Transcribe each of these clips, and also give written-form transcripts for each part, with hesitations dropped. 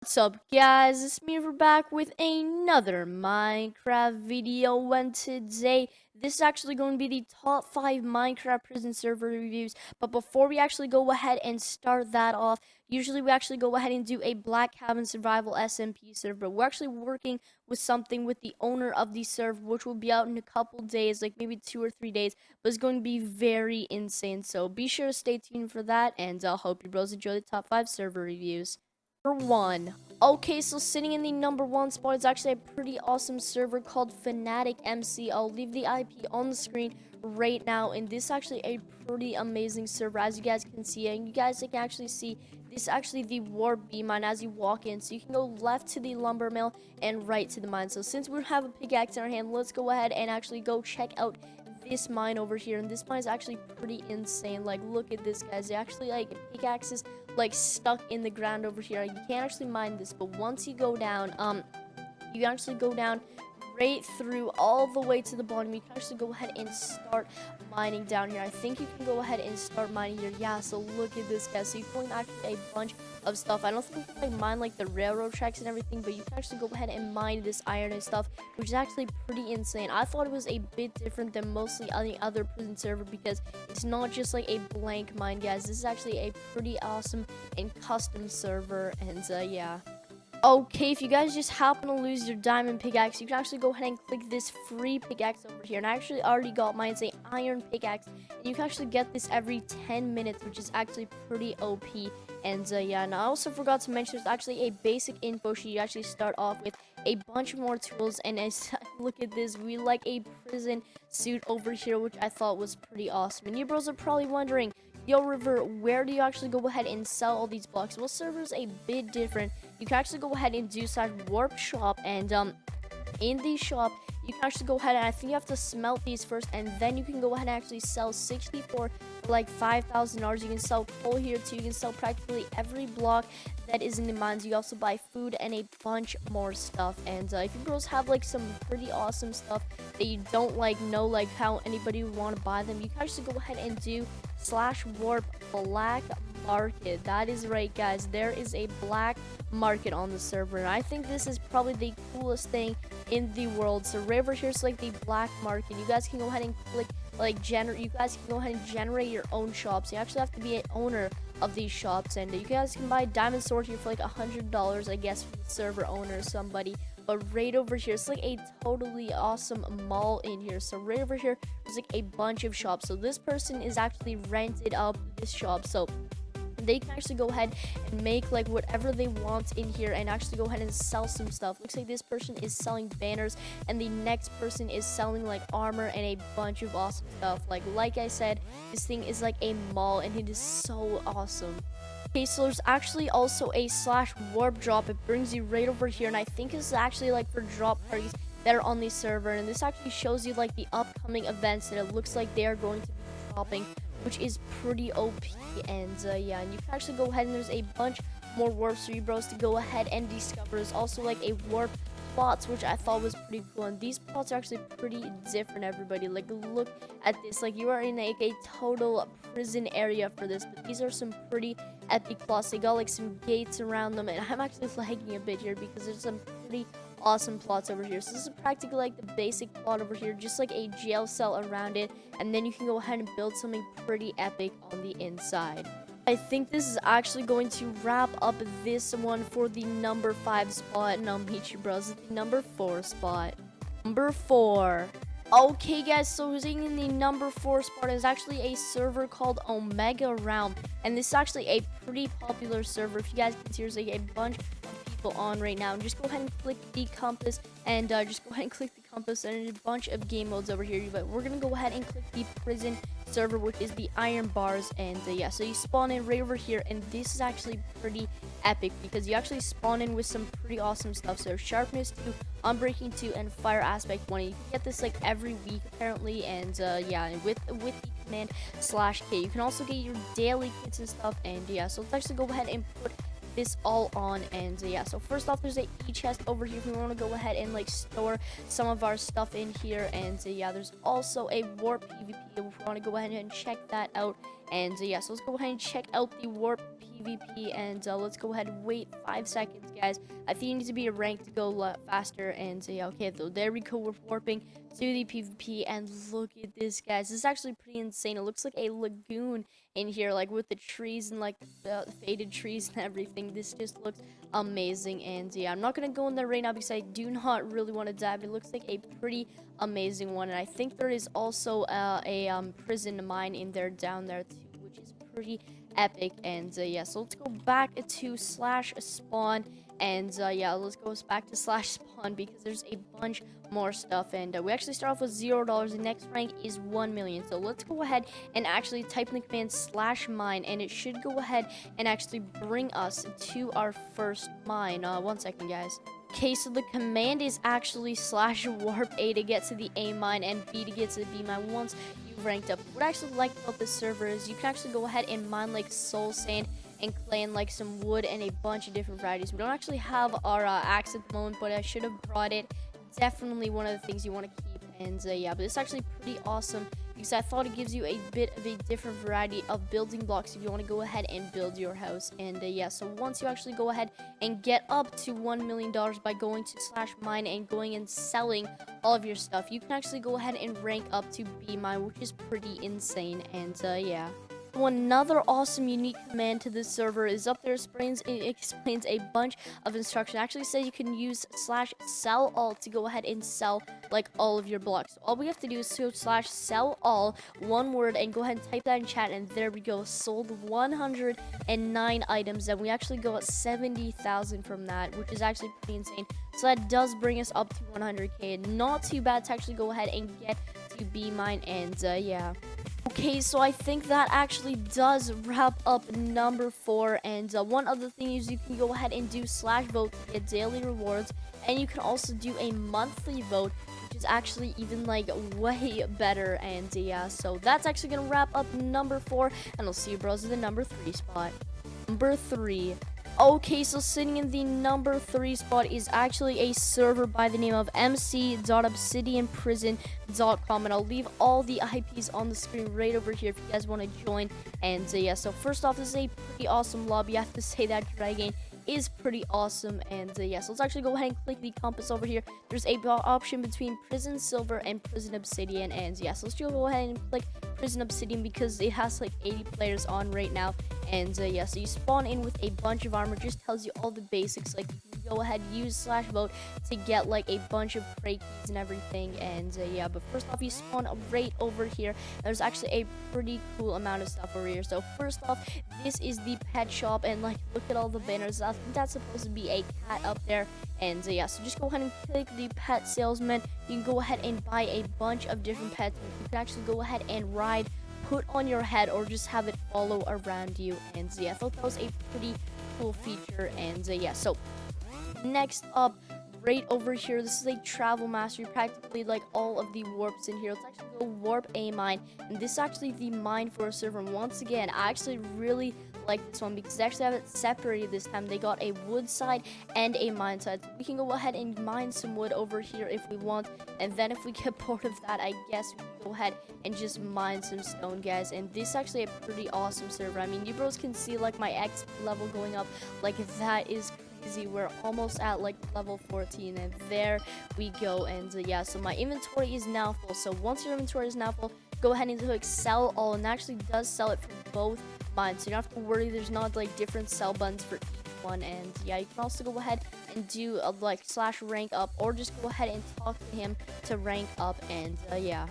What's up, guys? It's me. We're back with another Minecraft video, and today this is actually going to be the top 5 Minecraft prison server reviews. But before we actually go ahead and start that off, usually we actually go ahead and do a Black Cabin Survival SMP server. We're actually working with something with the owner of the server, which will be out in a couple days, like maybe 2 or 3 days, but it's going to be very insane. So be sure to stay tuned for that, and I hope you bros enjoy the top 5 server reviews. Number 1. Okay, so sitting in the number 1 spot is actually a pretty awesome server called Fnatic MC. I'll leave the IP on the screen right now, and this is actually a pretty amazing server, as you guys can see. And you guys can actually see this is actually the warp beam mine as you walk in, so you can go left to the lumber mill and right to the mine. So since we have a pickaxe in our hand, let's go ahead and actually go check out this mine over here. And this mine is actually pretty insane. Like, look at this, guys. They actually like pickaxes like stuck in the ground over here. You can't actually mine this, but once you go down, you actually go down right through all the way to the bottom. You can actually go ahead and start mining down here. I think you can go ahead and start mining here. Yeah, so look at this, guys. So you can actually a bunch of stuff. I don't think you can like mine like the railroad tracks and everything, but you can actually go ahead and mine this iron and stuff, which is actually pretty insane. I thought it was a bit different than mostly any other prison server because it's not just like a blank mine, guys. This is actually a pretty awesome and custom server, and yeah. Okay, if you guys just happen to lose your diamond pickaxe, you can actually go ahead and click this free pickaxe over here. And I actually already got mine. It's an iron pickaxe, and you can actually get this every 10 minutes, which is actually pretty OP. And yeah, and I also forgot to mention there's actually a basic info sheet. You actually start off with a bunch more tools, and look at this. We like a prison suit over here, which I thought was pretty awesome. And you bros are probably wondering, yo, River, where do you actually go ahead and sell all these blocks? Well, server's a bit different. You can actually go ahead and do warp shop, and in the shop you can actually go ahead and I think you have to smelt these first, and then you can go ahead and actually sell 64 for like $5,000. You can sell coal here too. You can sell practically every block that is in the mines. You also buy food and a bunch more stuff. And if you girls have like some pretty awesome stuff that you don't like know like how anybody would want to buy them, you can actually go ahead and do /warp black market. That is right, guys. There is a black market on the server, and I think this is probably the coolest thing in the world. So right over here is like the black market. You guys can go ahead and click like you guys can go ahead and generate your own shops. You actually have to be an owner of these shops, and you guys can buy diamond sword here for like $100, I guess, from the server owner or somebody. But right over here, it's like a totally awesome mall in here. So right over here, there's like a bunch of shops. So this person is actually rented up this shop, so they can actually go ahead and make like whatever they want in here and actually go ahead and sell some stuff. Looks like this person is selling banners, and the next person is selling like armor and a bunch of awesome stuff. Like I said, this thing is like a mall, and it is so awesome. Okay, so there's actually also a /warp drop. It brings you right over here, and I think this is actually like for drop parties that are on the server, and this actually shows you like the upcoming events that it looks like they are going to be dropping, which is pretty OP. And yeah, and you can actually go ahead and there's a bunch more warps for you bros to go ahead and discover. There's also like a warp plots, which I thought was pretty cool, and these plots are actually pretty different, everybody. Like, look at this. Like, you are in like a total prison area for this, but these are some pretty epic plots. They got like some gates around them, and I'm actually lagging a bit here because there's some pretty awesome plots over here. So this is practically like the basic plot over here, just like a jail cell around it, and then you can go ahead and build something pretty epic on the inside. I think this is actually going to wrap up this one for the number 5 spot, and I'll meet you bros at the number 4 spot. Number 4. Okay, guys, so sitting in the number 4 spot is actually a server called Omega Realm, and this is actually a pretty popular server. If you guys can see, there's like a bunch of people on right now, and just go ahead and click the compass, and just go ahead and click the compass, and there's a bunch of game modes over here. But we're gonna go ahead and click the prison server, which is the iron bars, and yeah, so you spawn in right over here, and this is actually pretty epic because you actually spawn in with some pretty awesome stuff. So sharpness 2, unbreaking 2, and fire aspect 1. You can get this like every week apparently, and yeah, with the command /K. You can also get your daily kits and stuff, and yeah, so let's actually go ahead and put this all on. And yeah, so first off, there's a chest over here if we want to go ahead and like store some of our stuff in here. And yeah, there's also a warp PvP if we want to go ahead and check that out. And yeah, so let's go ahead and check out the warp PvP, and let's go ahead and wait 5 seconds, guys. I think you need to be a rank to go faster. And yeah, okay, so there we go. We're warping to the PvP, and look at this, guys. This is actually pretty insane. It looks like a lagoon in here, like with the trees and like the faded trees and everything. This just looks amazing. And yeah, I'm not gonna go in there right now because I do not really want to die, but it looks like a pretty amazing one. And I think there is also a prison mine in there down there too, which is pretty epic. And yeah, so let's go back to slash spawn, and yeah, let's go back to slash spawn because there's a bunch more stuff. And we actually start off with $0. The next rank is 1 million. So let's go ahead and actually type in the command slash mine, and it should go ahead and actually bring us to our first mine. 1 second, guys. Okay, so the command is actually slash warp A to get to the A mine and B to get to the B mine once you've ranked up. What I actually like about this server is you can actually go ahead and mine like soul sand and clay and like some wood and a bunch of different varieties. We don't actually have our axe at the moment, but I should have brought it. Definitely one of the things you want to keep. And yeah, but it's actually pretty awesome because I thought it gives you a bit of a different variety of building blocks if you want to go ahead and build your house. And yeah, so once you actually go ahead and get up to $1 million by going to slash mine and going and selling all of your stuff, you can actually go ahead and rank up to B mine, which is pretty insane. And yeah. So another awesome unique command to this server is up there. It explains a bunch of instructions. It actually says you can use slash sell all to go ahead and sell like all of your blocks. So all we have to do is go slash sell all, one word, and go ahead and type that in chat, and there we go. Sold 109 items, and we actually go at 70,000 from that, which is actually pretty insane. So that does bring us up to 100k. Not too bad to actually go ahead and get to B mine. And yeah. Okay, so I think that actually does wrap up number 4. And one other thing is you can go ahead and do slash vote to get daily rewards, and you can also do a monthly vote, which is actually even like way better. And yeah, so that's actually gonna wrap up number 4, and I'll see you bros in the number 3 spot. Number 3. Okay, so sitting in the number 3 spot is actually a server by the name of MC.obsidianprison.com, and I'll leave all the IPs on the screen right over here if you guys want to join. And yeah, so first off, this is a pretty awesome lobby. I have to say that Dragon is pretty awesome. And yeah, so let's actually go ahead and click the compass over here. There's a option between prison silver and prison obsidian. And yeah, so let's go ahead and click prison obsidian because it has like 80 players on right now. And yeah, so you spawn in with a bunch of armor. Just tells you all the basics, like you can go ahead, use slash vote to get like a bunch of crate keys and everything. And yeah, but first off, you spawn right over here. There's actually a pretty cool amount of stuff over here. So first off, this is the pet shop, and like look at all the banners. I think that's supposed to be a cat up there. And yeah, so just go ahead and click the pet salesman. You can go ahead and buy a bunch of different pets. You can actually go ahead and ride, put on your head, or just have it follow around you. And yeah, I thought that was a pretty cool feature. And yeah, so next up, right over here, this is a travel mastery, practically like all of the warps in here. Let's actually go warp A mine, and this is actually the mine for a server. And once again, I actually really like this one because they actually have it separated this time. They got a wood side and a mine side. So we can go ahead and mine some wood over here if we want, and then if we get bored of that, I guess we can go ahead and just mine some stone, guys. And this is actually a pretty awesome server. I mean, you bros can see like my XP level going up, like that is crazy. We're almost at like level 14, and there we go. And yeah, so my inventory is now full. So once your inventory is now full, go ahead and click sell all, and it actually does sell it for both mines, so you don't have to worry. There's not like different sell buttons for each one. And yeah, you can also go ahead and do like slash rank up, or just go ahead and talk to him to rank up. And yeah.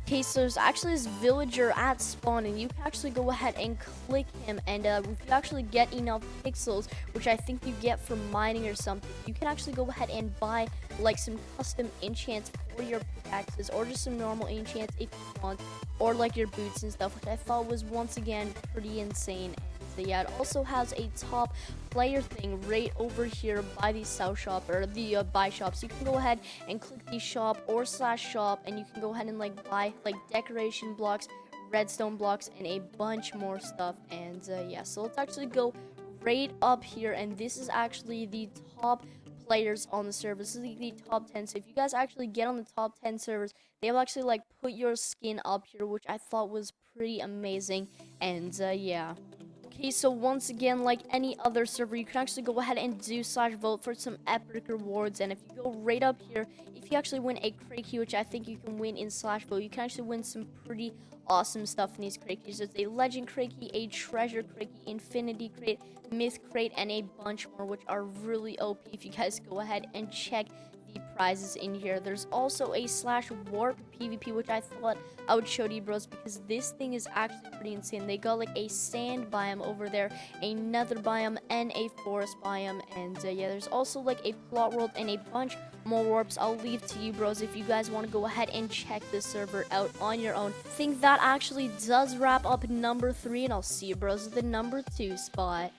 Okay, so there's actually this villager at spawn, and you can actually go ahead and click him, and if you actually get enough pixels, which I think you get from mining or something, you can actually go ahead and buy like some custom enchants for your pickaxes, or just some normal enchants if you want, or like your boots and stuff, which I thought was once again pretty insane. So yeah, it also has a top player thing right over here by the sell shop, or the buy shop. So you can go ahead and click the shop or slash shop, and you can go ahead and like buy like decoration blocks, redstone blocks, and a bunch more stuff. And yeah, so let's actually go right up here, and this is actually the top players on the server. This is like the top 10. So if you guys actually get on the top 10 servers, they'll actually like put your skin up here, which I thought was pretty amazing. And yeah. Okay, so once again, like any other server, you can actually go ahead and do /vote for some epic rewards. And if you go right up here, if you actually win a crate key, which I think you can win in /vote, you can actually win some pretty awesome stuff in these crate keys. There's a legend crate key, a treasure crate key, infinity crate, myth crate, and a bunch more, which are really OP if you guys go ahead and check the prizes in here. There's also a /warp PvP, which I thought I would show to you bros, because this thing is actually pretty insane. They got like a sand biome over there, a nether biome, and a forest biome. And yeah, there's also like a plot world and a bunch more warps. I'll leave to you bros if you guys want to go ahead and check this server out on your own. I think that actually does wrap up number 3, and I'll see you bros at the number 2 spot.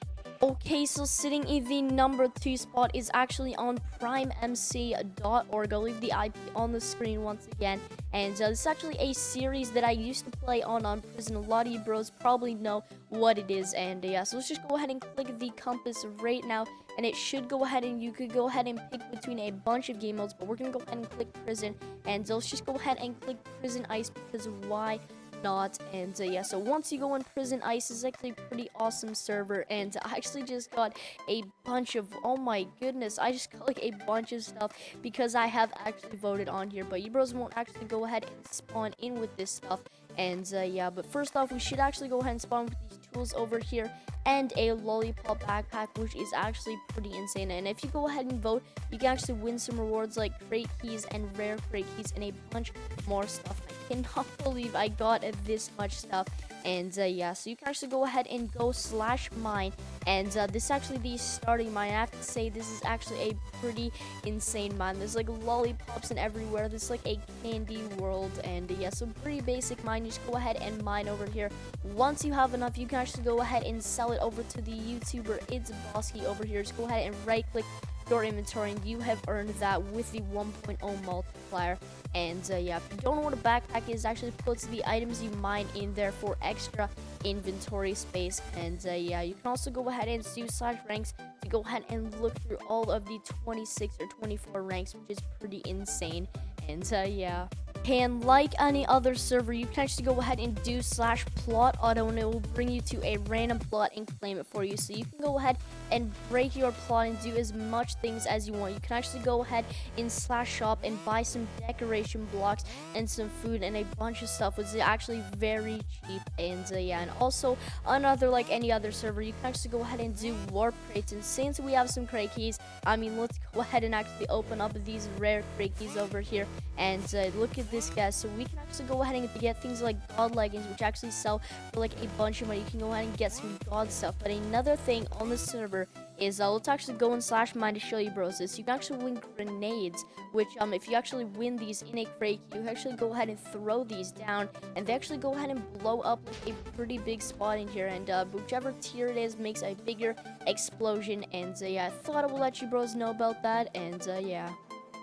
Okay, so sitting in the number 2 spot is actually on MCDot. I'll leave the IP on the screen once again. And this is actually a series that I used to play on Prison. A lot of you bros probably know what it is. And yeah, so let's just go ahead and click the compass right now. And it should go ahead and you could go ahead and pick between a bunch of game modes. But we're going to go ahead and click Prison. And let's just go ahead and click Prison Ice, because why not? And yeah, so once you go in Prison Ice, is actually a pretty awesome server. And I actually just got a bunch of, oh my goodness, I just got like a bunch of stuff because I have actually voted on here. But you bros won't actually go ahead and spawn in with this stuff. And yeah, but first off, we should actually go ahead and spawn with these tools over here and a lollipop backpack, which is actually pretty insane. And if you go ahead and vote, you can actually win some rewards like crate keys and rare crate keys and a bunch more stuff. I cannot believe I got this much stuff. And yeah, so you can actually go ahead and go /mine. And this is actually the starting mine. I have to say, this is actually a pretty insane mine. There's like lollipops and everywhere. This is like a candy world. And yeah, so pretty basic mine. You just go ahead and mine over here. Once you have enough, you can actually go ahead and sell it over to the YouTuber It's Bosky over here. Just go ahead and right click your inventory, and you have earned that with the 1.0 multiplier. And yeah, if you don't know what a backpack is, it actually puts the items you mine in there for extra inventory space. And yeah, you can also go ahead and do /ranks to go ahead and look through all of the 26 or 24 ranks, which is pretty insane. And yeah, and like any other server, you can actually go ahead and do /plot auto, and it will bring you to a random plot and claim it for you. So you can go ahead and break your plot and do as much things as you want. You can actually go ahead in /shop and buy some decoration blocks and some food and a bunch of stuff, which is actually very cheap. And yeah, and also another like any other server, you can actually go ahead and do warp crates. And since we have some crate keys, I mean, let's go ahead and actually open up these rare crate keys over here. And look at this, guys. So we can actually go ahead and get things like god leggings, which actually sell for like a bunch of money. You can go ahead and get some god stuff. But another thing on the server is let's actually go in /mine to show you bros this. You can actually win grenades, which if you actually win these in a crate, you actually go ahead and throw these down, and they actually go ahead and blow up like a pretty big spot in here. And whichever tier it is makes a bigger explosion. And yeah, I thought I would let you bros know about that. And yeah,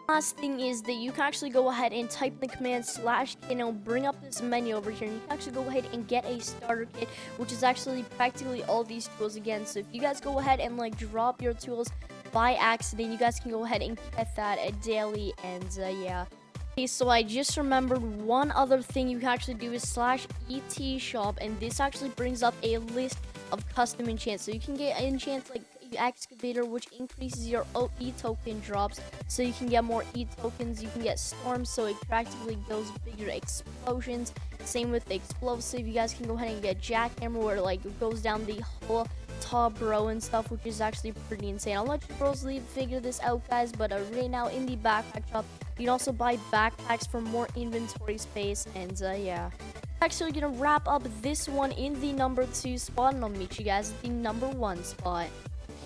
last thing is that you can actually go ahead and type the command /kit, and it'll bring up this menu over here, and you can actually go ahead and get a starter kit, which is actually practically all these tools again. So if you guys go ahead and like drop your tools by accident, you guys can go ahead and get that daily. And yeah. Okay, so I just remembered one other thing you can actually do is /et shop, and this actually brings up a list of custom enchants. So you can get enchants like excavator, which increases your E token drops, so you can get more E tokens. You can get storms, so it practically goes bigger explosions. Same with the explosive. You guys can go ahead and get jackhammer, where like it goes down the whole top row and stuff, which is actually pretty insane. I'll let you bros figure this out, guys. But right now in the backpack shop, you can also buy backpacks for more inventory space. And yeah, actually gonna wrap up this one in the number 2 spot, and I'll meet you guys at the number 1 spot.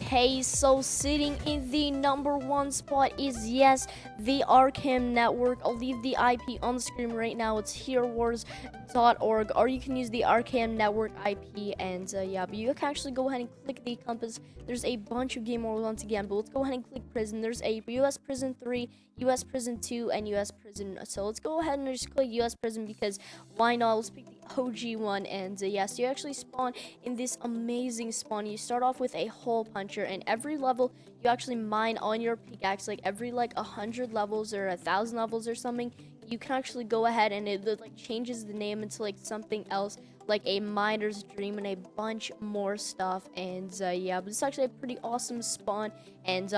Okay, so sitting in the number 1 spot is, yes, the Arcane Network. I'll leave the IP on the screen right now. It's herewars.org, or you can use the Arcane Network IP. And yeah, but you can actually go ahead and click the compass. There's a bunch of game modes once again, but let's go ahead and click prison. There's a US Prison 3, US Prison 2, and US Prison. So let's go ahead and just click US Prison, because why not? Let's pick the OG one. And yes, you actually spawn in this amazing spawn. You start off with a hole puncher, and every level you actually mine on your pickaxe, like every like 100 levels or 1,000 levels or something. You can actually go ahead and it like changes the name into like something else, like a miner's dream, and a bunch more stuff. And yeah, but it's actually a pretty awesome spawn. And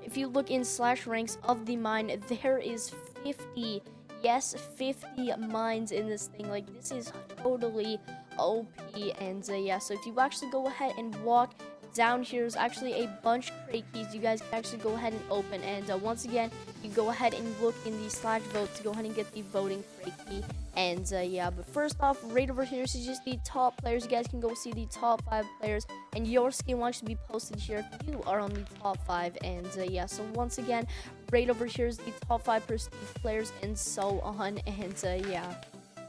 if you look in /ranks of the mine, there is 50, yes, 50 mines in this thing. Like, this is totally OP. And yeah, so if you actually go ahead and walk down here, is actually a bunch of crate keys you guys can actually go ahead and open. And once again, you go ahead and look in the /vote to go ahead and get the voting crate key. And yeah, but first off, right over here is just the top players. You guys can go see the top 5 players, and your skin will actually be posted here if you are on the top 5. And yeah, so once again, right over here is the top 5 prestige players, and so on. And yeah,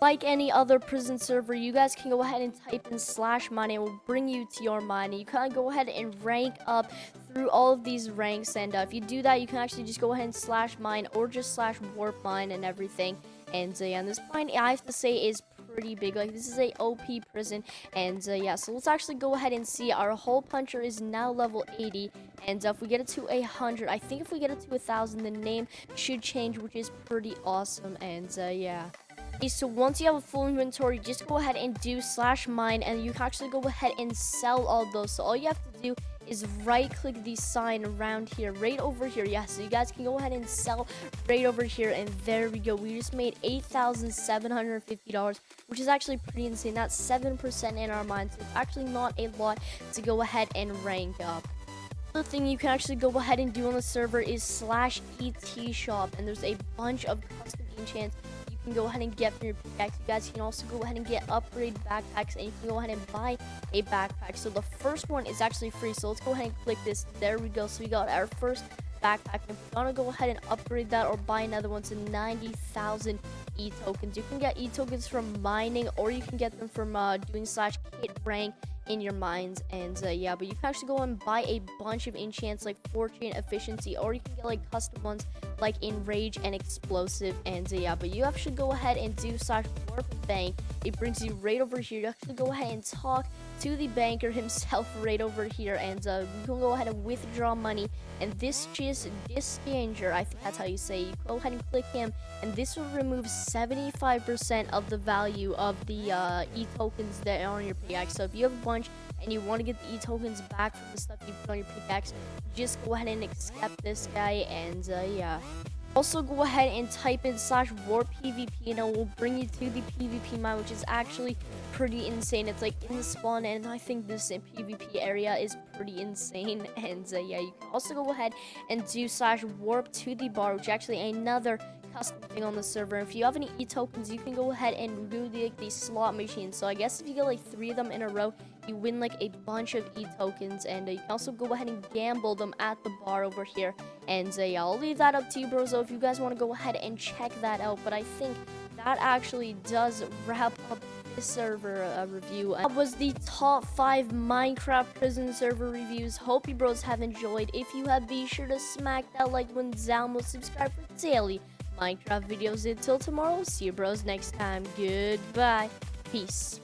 like any other prison server, you guys can go ahead and type in /mine. It will bring you to your mine, and you can go ahead and rank up through all of these ranks. And if you do that, you can actually just go ahead and /mine or just /warp mine and everything. And yeah, and this mine, I have to say, is pretty big. Like, this is a OP prison. And yeah, so let's actually go ahead and see. Our hole puncher is now level 80, and if we get it to 100, I think if we get it to 1,000, the name should change, which is pretty awesome. And yeah. Okay, so once you have a full inventory, just go ahead and do /mine, and you can actually go ahead and sell all those. So all you have to do is right click the sign around here, right over here. Yeah, so you guys can go ahead and sell right over here, and there we go. We just made $8,750, which is actually pretty insane. That's 7% in our mind, so it's actually not a lot to go ahead and rank up. Another thing you can actually go ahead and do on the server is /ET shop, and there's a bunch of custom enchants you can go ahead and get from your pickaxe. You guys can also go ahead and get upgrade backpacks, and you can go ahead and buy a backpack. So the first one is actually free, so let's go ahead and click this. There we go. So we got our first backpack, and if you want to go ahead and upgrade that or buy another one to 90,000 e-tokens, you can get e-tokens from mining, or you can get them from doing /kit rank in your mines. And yeah, but you can actually go and buy a bunch of enchants like fortune, efficiency, or you can get like custom ones like enrage and explosive. And yeah, but you actually go ahead and do /warp bank. It brings you right over here. You actually go ahead and talk to the banker himself right over here, and you can go ahead and withdraw money. And this danger, I think that's how you say it. You go ahead and click him, and this will remove 75% of the value of the e-tokens that are on your pickaxe. So if you have a bunch and you want to get the e-tokens back from the stuff you put on your pickaxe, just go ahead and accept this guy. And yeah, also go ahead and type in /warp PvP, and it will bring you to the PvP mine, which is actually pretty insane. It's like in the spawn, and I think this PvP area is pretty insane. And yeah, you can also go ahead and do /warp to the bar, which is actually another custom thing on the server. If you have any e-tokens, you can go ahead and do the slot machine. So I guess if you get like 3 of them in a row, you win like a bunch of e-tokens. And you can also go ahead and gamble them at the bar over here. And yeah, I'll leave that up to you, bros, so if you guys want to go ahead and check that out. But I think that actually does wrap up this server review. That was the top 5 Minecraft prison server reviews. Hope you bros have enjoyed. If you have, be sure to smack that like button down below, subscribe for daily Minecraft videos. Until tomorrow, see you bros next time. Goodbye. Peace.